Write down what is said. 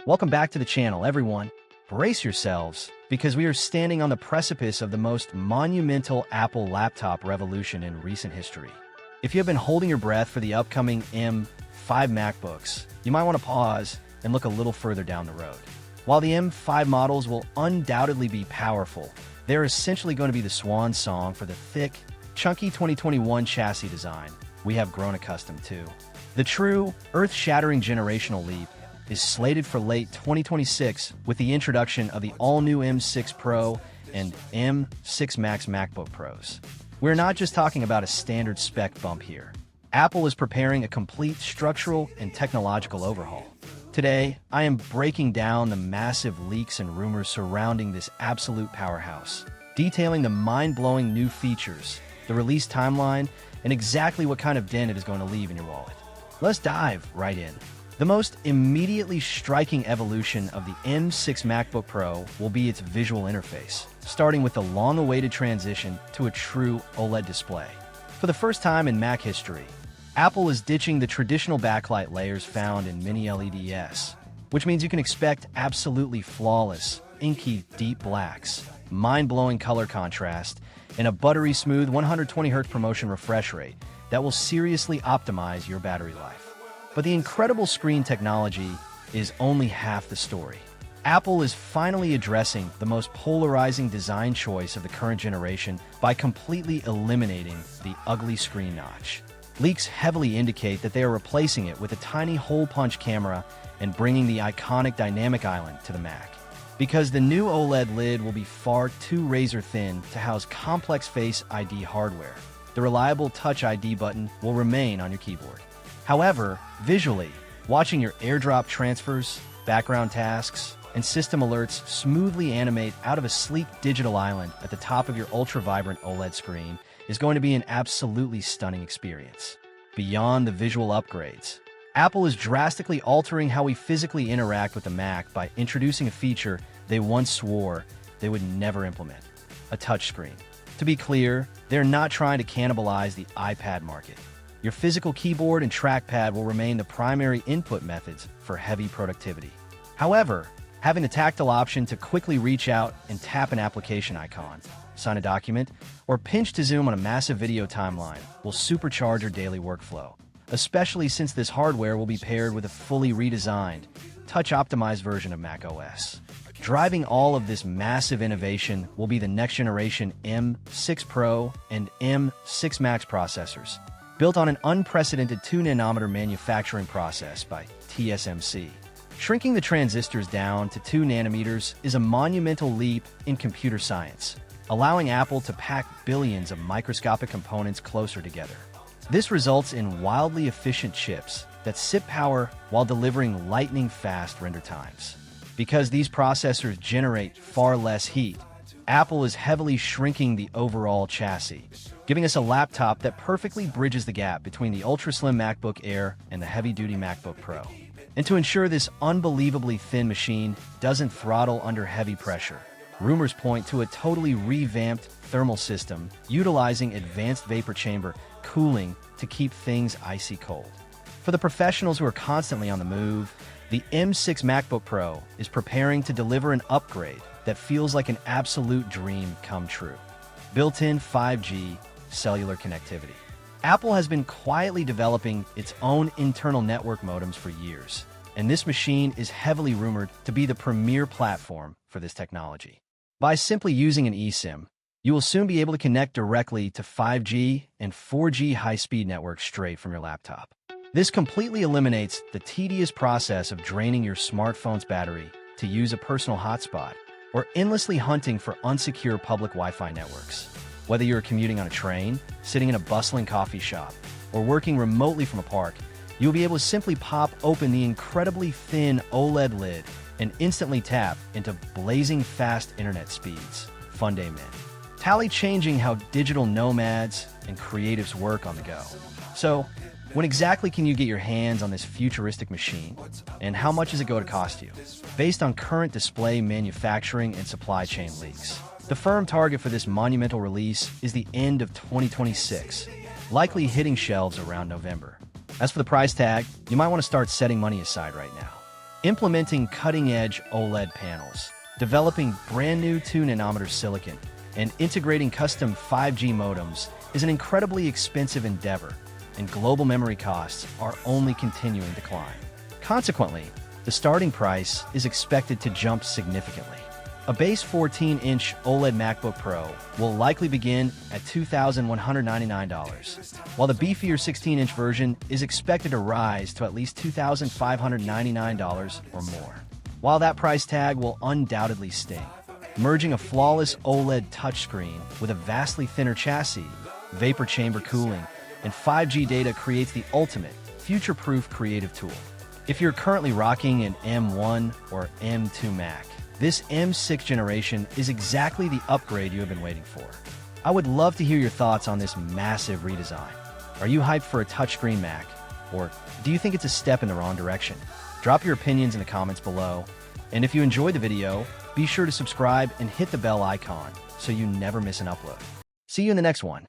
Welcome back to the channel, everyone. Brace yourselves, because we are standing on the precipice of the most monumental Apple laptop revolution in recent history. If you have been holding your breath for the upcoming M5 MacBooks, you might want to pause and look a little further down the road. While the M5 models will undoubtedly be powerful, they're essentially going to be the swan song for the thick, chunky 2021 chassis design we have grown accustomed to. The true, earth-shattering generational leap is slated for late 2026 with the introduction of the all-new M6 Pro and M6 Max MacBook Pros. We're not just talking about a standard spec bump here. Apple is preparing a complete structural and technological overhaul. Today, I am breaking down the massive leaks and rumors surrounding this absolute powerhouse, detailing the mind-blowing new features, the release timeline, and exactly what kind of dent it is going to leave in your wallet. Let's dive right in. The most immediately striking evolution of the M6 MacBook Pro will be its visual interface, starting with the long-awaited transition to a true OLED display. For the first time in Mac history, Apple is ditching the traditional backlight layers found in Mini LEDs, which means you can expect absolutely flawless, inky deep blacks, mind-blowing color contrast, and a buttery smooth 120Hz promotion refresh rate that will seriously optimize your battery life. But the incredible screen technology is only half the story. Apple is finally addressing the most polarizing design choice of the current generation by completely eliminating the ugly screen notch. Leaks heavily indicate that they are replacing it with a tiny hole-punch camera and bringing the iconic dynamic island to the Mac. Because the new OLED lid will be far too razor-thin to house complex Face ID hardware, the reliable Touch ID button will remain on your keyboard. However, visually, watching your AirDrop transfers, background tasks, and system alerts smoothly animate out of a sleek digital island at the top of your ultra-vibrant OLED screen is going to be an absolutely stunning experience. Beyond the visual upgrades, Apple is drastically altering how we physically interact with the Mac by introducing a feature they once swore they would never implement: a touchscreen. To be clear, they're not trying to cannibalize the iPad market. Your physical keyboard and trackpad will remain the primary input methods for heavy productivity. However, having the tactile option to quickly reach out and tap an application icon, sign a document, or pinch to zoom on a massive video timeline will supercharge your daily workflow, especially since this hardware will be paired with a fully redesigned, touch-optimized version of macOS. Driving all of this massive innovation will be the next-generation M6 Pro and M6 Max processors, built on an unprecedented 2-nanometer manufacturing process by TSMC. Shrinking the transistors down to 2 nanometers is a monumental leap in computer science, allowing Apple to pack billions of microscopic components closer together. This results in wildly efficient chips that sip power while delivering lightning-fast render times. Because these processors generate far less heat, Apple is heavily shrinking the overall chassis, giving us a laptop that perfectly bridges the gap between the ultra-slim MacBook Air and the heavy-duty MacBook Pro. And to ensure this unbelievably thin machine doesn't throttle under heavy pressure, rumors point to a totally revamped thermal system utilizing advanced vapor chamber cooling to keep things icy cold. For the professionals who are constantly on the move, the M6 MacBook Pro is preparing to deliver an upgrade that feels like an absolute dream come true. Built-in 5G cellular connectivity. Apple has been quietly developing its own internal network modems for years, and this machine is heavily rumored to be the premier platform for this technology. By simply using an eSIM, you will soon be able to connect directly to 5G and 4G high-speed networks straight from your laptop. This completely eliminates the tedious process of draining your smartphone's battery to use a personal hotspot, or endlessly hunting for unsecure public Wi-Fi networks. Whether you're commuting on a train, sitting in a bustling coffee shop, or working remotely from a park, you'll be able to simply pop open the incredibly thin OLED lid and instantly tap into blazing fast internet speeds. Fun day, man. Tally changing how digital nomads and creatives work on the go. So, when exactly can you get your hands on this futuristic machine, and how much is it going to cost you? Based on current display manufacturing and supply chain leaks, the firm target for this monumental release is the end of 2026, likely hitting shelves around November. As for the price tag, you might want to start setting money aside right now. Implementing cutting-edge OLED panels, developing brand-new 2nm silicon, and integrating custom 5G modems is an incredibly expensive endeavor, and global memory costs are only continuing to climb. Consequently, the starting price is expected to jump significantly. A base 14-inch OLED MacBook Pro will likely begin at $2,199, while the beefier 16-inch version is expected to rise to at least $2,599 or more. While that price tag will undoubtedly sting, merging a flawless OLED touchscreen with a vastly thinner chassis, vapor chamber cooling, and 5G data creates the ultimate, future-proof creative tool. If you're currently rocking an M1 or M2 Mac, this M6 generation is exactly the upgrade you have been waiting for. I would love to hear your thoughts on this massive redesign. Are you hyped for a touchscreen Mac? Or do you think it's a step in the wrong direction? Drop your opinions in the comments below. And if you enjoyed the video, be sure to subscribe and hit the bell icon so you never miss an upload. See you in the next one.